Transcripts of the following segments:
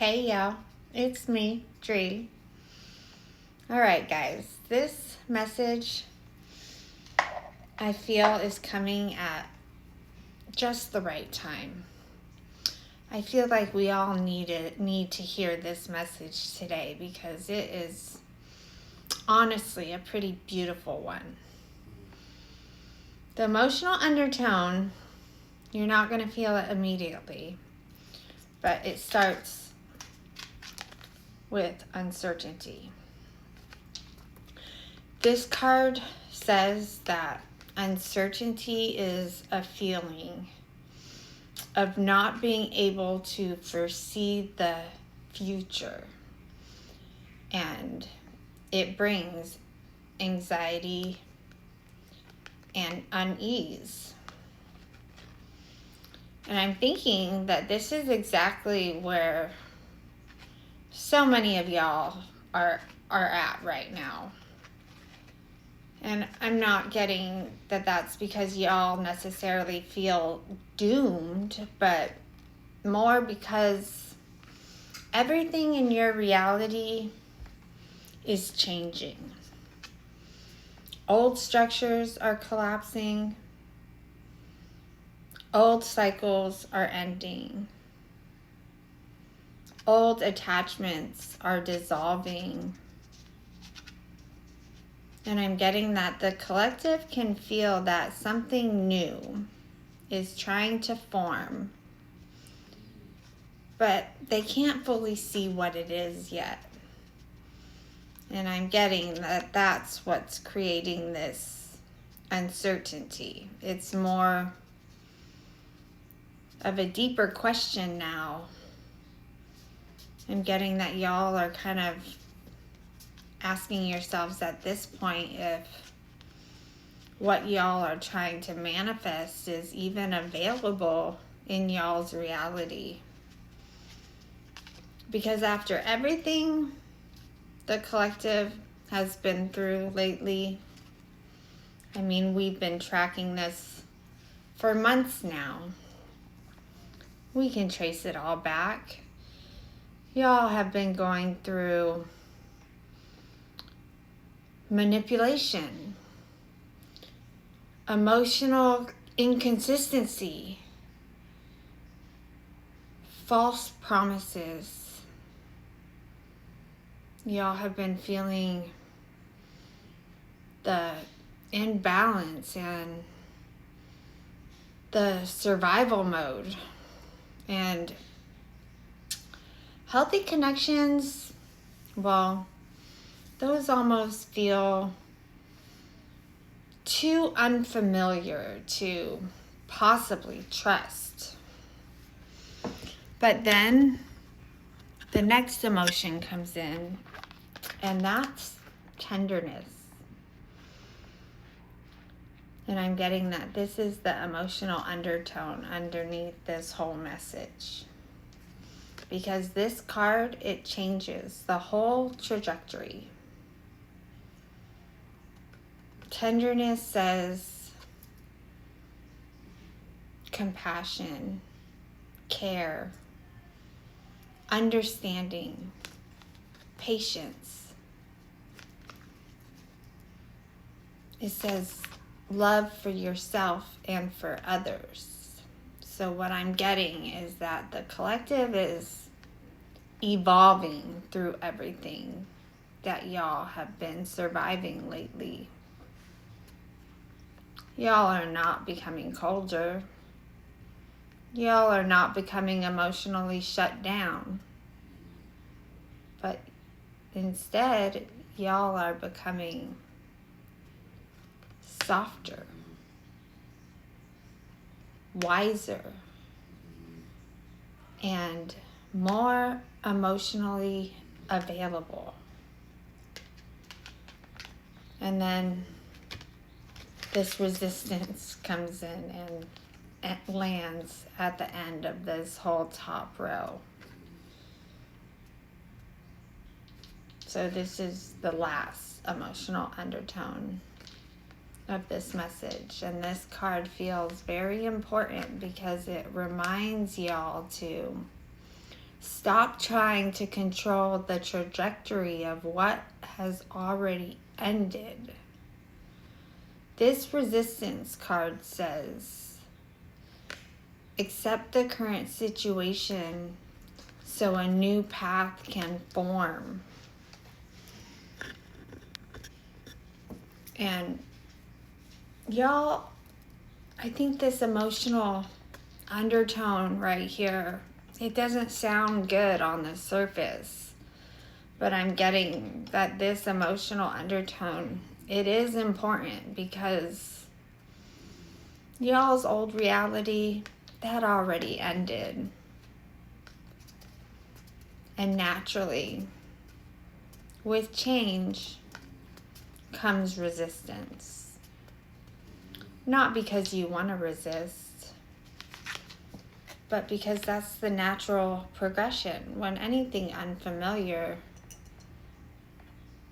Hey y'all, it's me, Dree. Alright, guys, this message I feel is coming at just the right time. I feel like we all need to hear this message today because it is honestly a pretty beautiful one. The emotional undertone, you're not going to feel it immediately, but it starts with uncertainty. This card says that uncertainty is a feeling of not being able to foresee the future, and it brings anxiety and unease. And I'm thinking that this is exactly where so many of y'all are at right now. And I'm not getting that that's because y'all necessarily feel doomed, but more because everything in your reality is changing. Old structures are collapsing. Old cycles are ending. Old attachments are dissolving. And I'm getting that the collective can feel that something new is trying to form, but they can't fully see what it is yet. And I'm getting that that's what's creating this uncertainty. It's more of a deeper question now. I'm getting that y'all are kind of asking yourselves at this point if what y'all are trying to manifest is even available in y'all's reality. Because after everything the collective has been through lately, I mean, we've been tracking this for months now. We can trace it all back. Y'all have been going through manipulation, emotional inconsistency, false promises. Y'all have been feeling the imbalance and the survival mode. And healthy connections, well, those almost feel too unfamiliar to possibly trust. But then the next emotion comes in, and that's tenderness. And I'm getting that this is the emotional undertone underneath this whole message. Because this card, it changes the whole trajectory. Tenderness says compassion, care, understanding, patience. It says love for yourself and for others. So what I'm getting is that the collective is evolving through everything that y'all have been surviving lately. Y'all are not becoming colder. Y'all are not becoming emotionally shut down. But instead, y'all are becoming softer, wiser, and more emotionally available. And then this resistance comes in and it lands at the end of this whole top row. So this is the last emotional undertone of this message. And this card feels very important because it reminds y'all to Stop trying to control the trajectory of what has already ended. This resistance card says, accept the current situation so a new path can form. And y'all, I think this emotional undertone right here, it doesn't sound good on the surface, but I'm getting that this emotional undertone, it is important because y'all's old reality, that already ended. And naturally, with change comes resistance. Not because you want to resist, but because that's the natural progression. When anything unfamiliar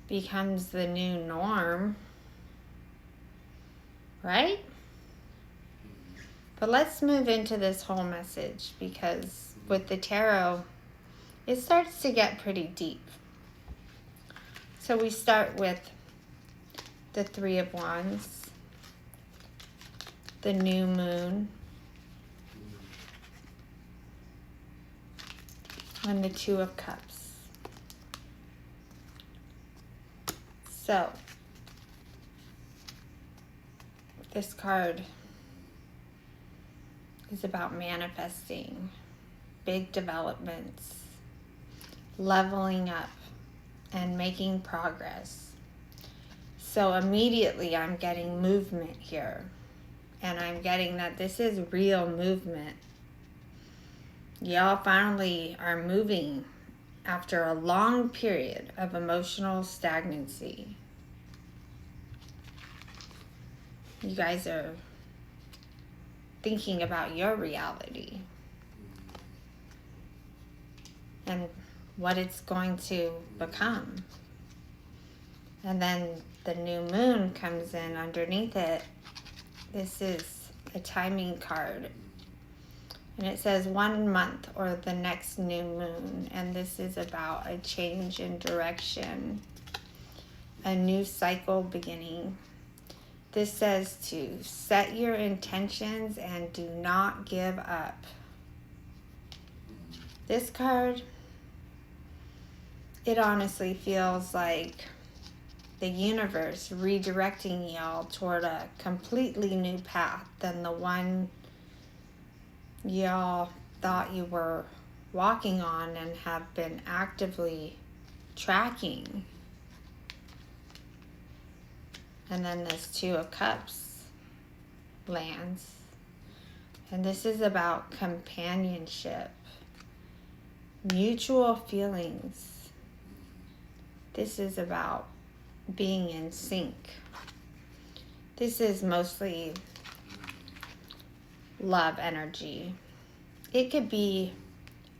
becomes the new norm, right? But let's move into this whole message, because with the tarot, it starts to get pretty deep. So we start with the Three of Wands, the new moon, and the Two of Cups. So, this card is about manifesting big developments, leveling up, and making progress. So immediately I'm getting movement here, and I'm getting that this is real movement. Y'all finally are moving after a long period of emotional stagnancy. You guys are thinking about your reality and what it's going to become. And then the new moon comes in underneath it. This is a timing card. And it says 1 month or the next new moon. And this is about a change in direction, a new cycle beginning. This says to set your intentions and do not give up. This card, it honestly feels like the universe redirecting y'all toward a completely new path than the one y'all thought you were walking on and have been actively tracking. And then this Two of Cups lands. And this is about companionship, mutual feelings. This is about being in sync. This is mostly love energy. It could be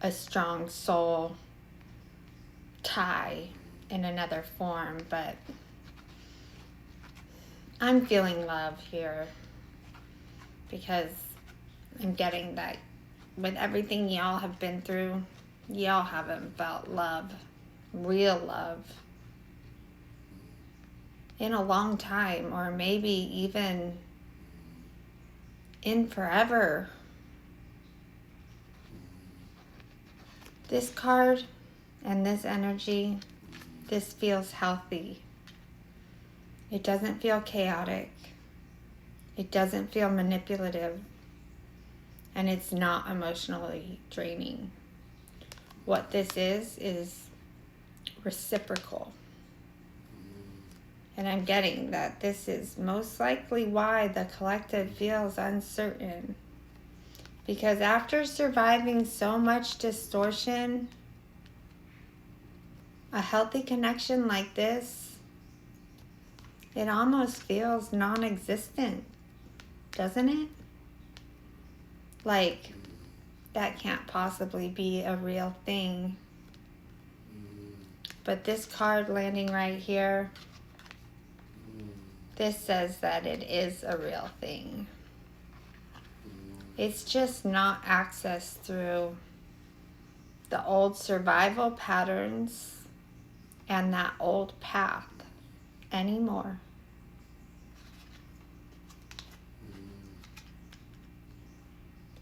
a strong soul tie in another form, but I'm feeling love here because I'm getting that with everything y'all have been through, y'all haven't felt love, real love, in a long time, or maybe even in forever. This card and this energy, this feels healthy. It doesn't feel chaotic. It doesn't feel manipulative. And it's not emotionally draining. What this is reciprocal. And I'm getting that this is most likely why the collective feels uncertain. Because after surviving so much distortion, a healthy connection like this, it almost feels non-existent, doesn't it? Like, that can't possibly be a real thing. But this card landing right here, this says that it is a real thing. It's just not accessed through the old survival patterns and that old path anymore.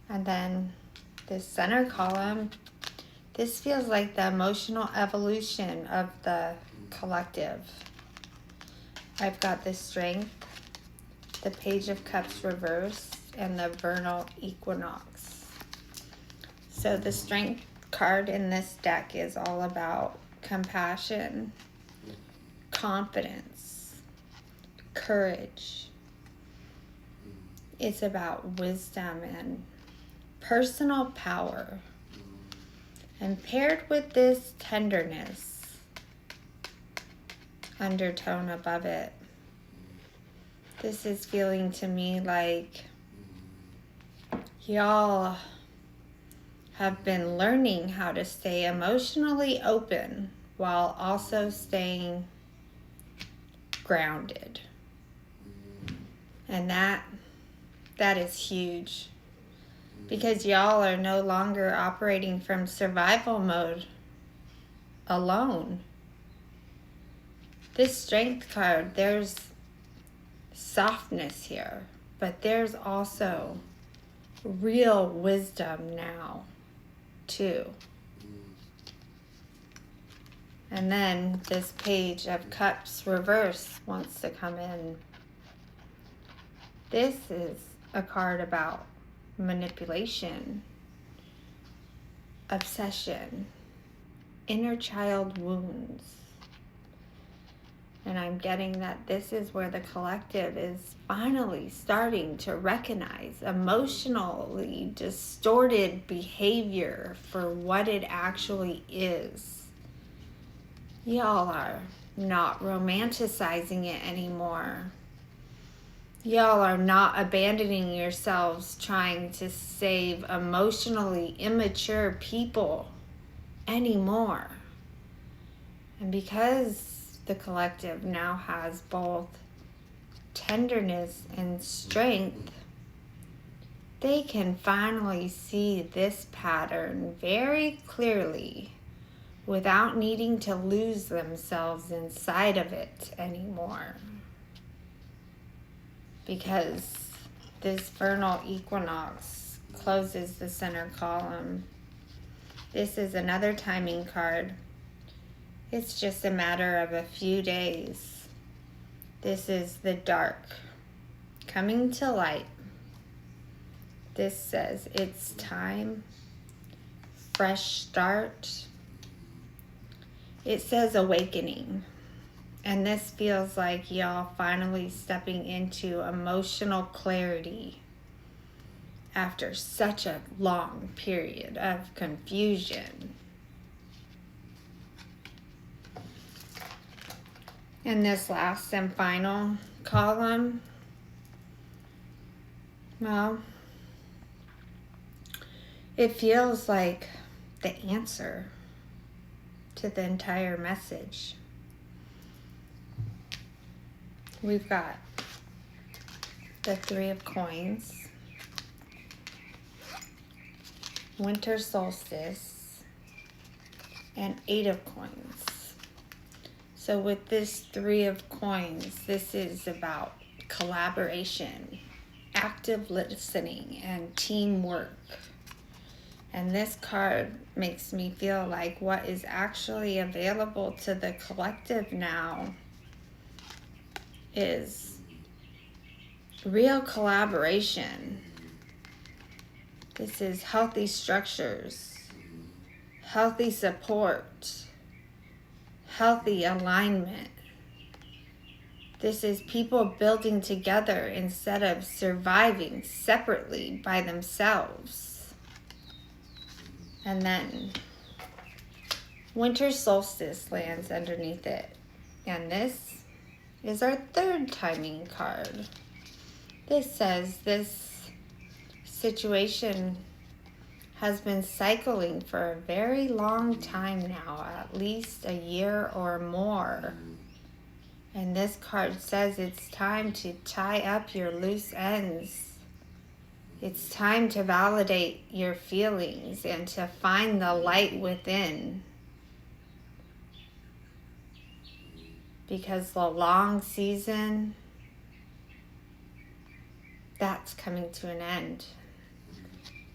And then this center column, this feels like the emotional evolution of the collective. I've got the Strength, the Page of Cups reverse, and the Vernal Equinox. So the Strength card in this deck is all about compassion, confidence, courage. It's about wisdom and personal power. And paired with this tenderness undertone above it, this is feeling to me like y'all have been learning how to stay emotionally open while also staying grounded. And that is huge, because y'all are no longer operating from survival mode alone. This Strength card, there's softness here, but there's also real wisdom now too. And then this Page of Cups reverse wants to come in. This is a card about manipulation, obsession, inner child wounds. And I'm getting that this is where the collective is finally starting to recognize emotionally distorted behavior for what it actually is. Y'all are not romanticizing it anymore. Y'all are not abandoning yourselves trying to save emotionally immature people anymore. And because the collective now has both tenderness and strength, they can finally see this pattern very clearly without needing to lose themselves inside of it anymore. Because this Vernal Equinox closes the center column. This is another timing card. It's just a matter of a few days. This is the dark coming to light. This says it's time, fresh start. It says awakening. And this feels like y'all finally stepping into emotional clarity after such a long period of confusion. And this last and final column, well, it feels like the answer to the entire message. We've got the Three of Coins, Winter Solstice, and Eight of Coins. So with this Three of Coins, this is about collaboration, active listening, and teamwork. And this card makes me feel like what is actually available to the collective now is real collaboration. This is healthy structures, healthy support, healthy alignment. This is people building together instead of surviving separately by themselves. And then Winter Solstice lands underneath it. And this is our third timing card. This says this situation has been cycling for a very long time now, at least a year or more. And this card says it's time to tie up your loose ends It's time to validate your feelings and to find the light within. Because the long season, that's coming to an end.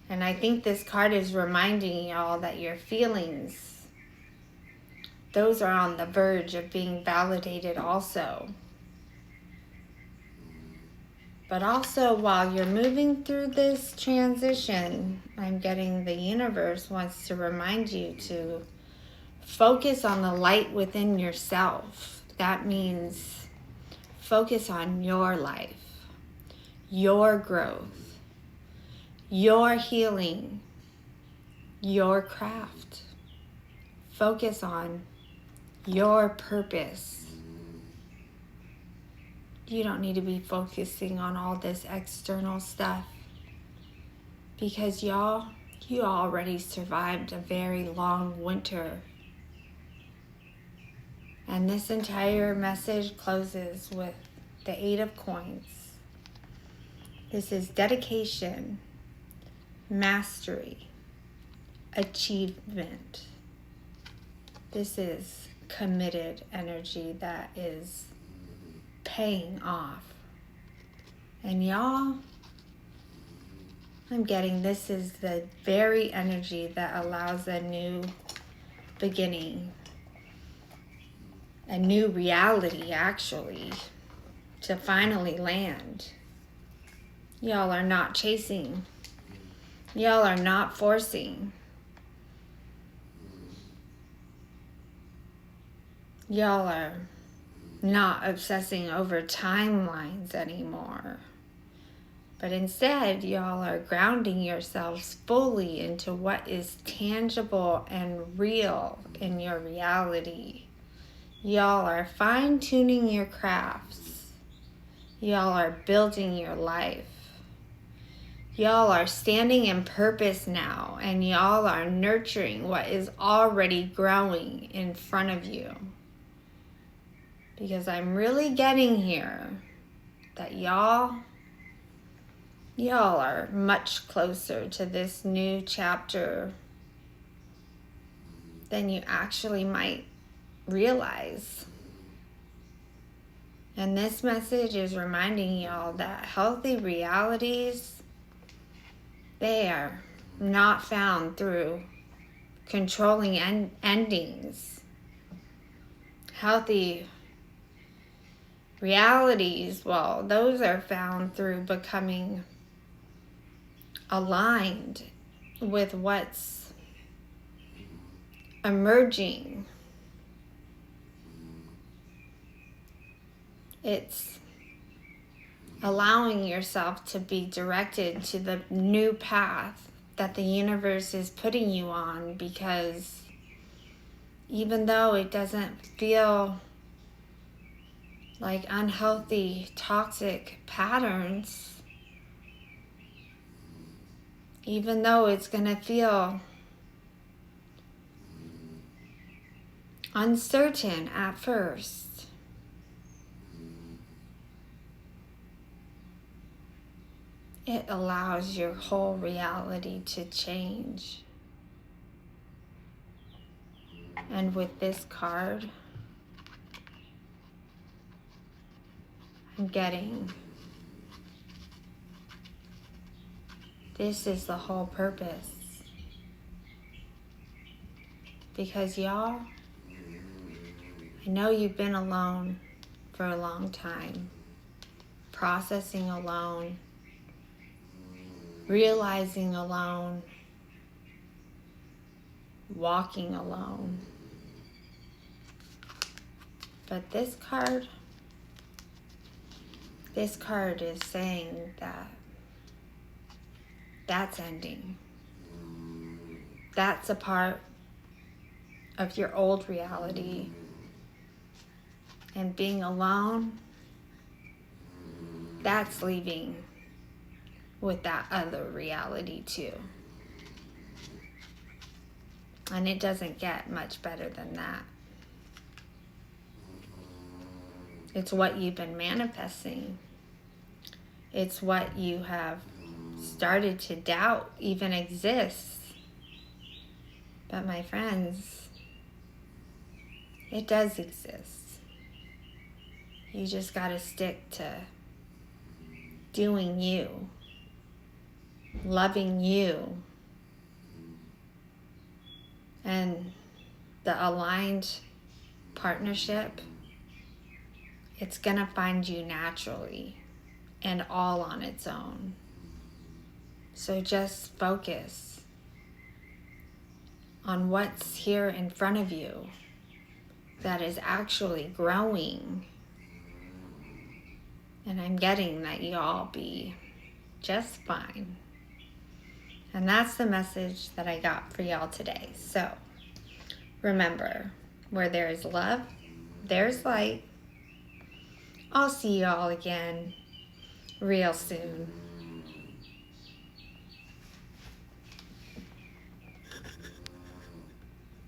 And I think this card is reminding y'all that your feelings, those are on the verge of being validated also. But also, while you're moving through this transition, I'm getting the universe wants to remind you to focus on the light within yourself. That means focus on your life, your growth, your healing, your craft. Focus on your purpose. You don't need to be focusing on all this external stuff, because y'all, you already survived a very long winter. And this entire message closes with the 8 of Coins. This is dedication, mastery, achievement. This is committed energy that is paying off. And y'all, I'm getting this is the very energy that allows a new beginning, a new reality actually, to finally land. Y'all are not chasing. Y'all are not forcing. Y'all are not obsessing over timelines anymore. But instead, y'all are grounding yourselves fully into what is tangible and real in your reality. Y'all are fine-tuning your crafts. Y'all are building your life. Y'all are standing in purpose now, and y'all are nurturing what is already growing in front of you. Because I'm really getting here that y'all are much closer to this new chapter than you actually might realize. And this message is reminding y'all that healthy realities, they are not found through controlling endings. Healthy realities, well, those are found through becoming aligned with what's emerging. It's allowing yourself to be directed to the new path that the universe is putting you on, because even though it doesn't feel like unhealthy, toxic patterns, even though it's going to feel uncertain at first, it allows your whole reality to change. And with this card, I'm getting this is the whole purpose. Because y'all, I know you've been alone for a long time, processing alone, realizing alone, walking alone. But this card is saying that that's ending. That's a part of your old reality. And being alone, that's leaving with that other reality too. And it doesn't get much better than that. It's what you've been manifesting. It's what you have started to doubt even exists. But my friends, it does exist. You just gotta stick to doing you, loving you, and the aligned partnership, it's gonna find you naturally and all on its own. So just focus on what's here in front of you that is actually growing. And I'm getting that you'll be just fine. And that's the message that I got for y'all today. So remember, where there is love, there's light. I'll see y'all again real soon.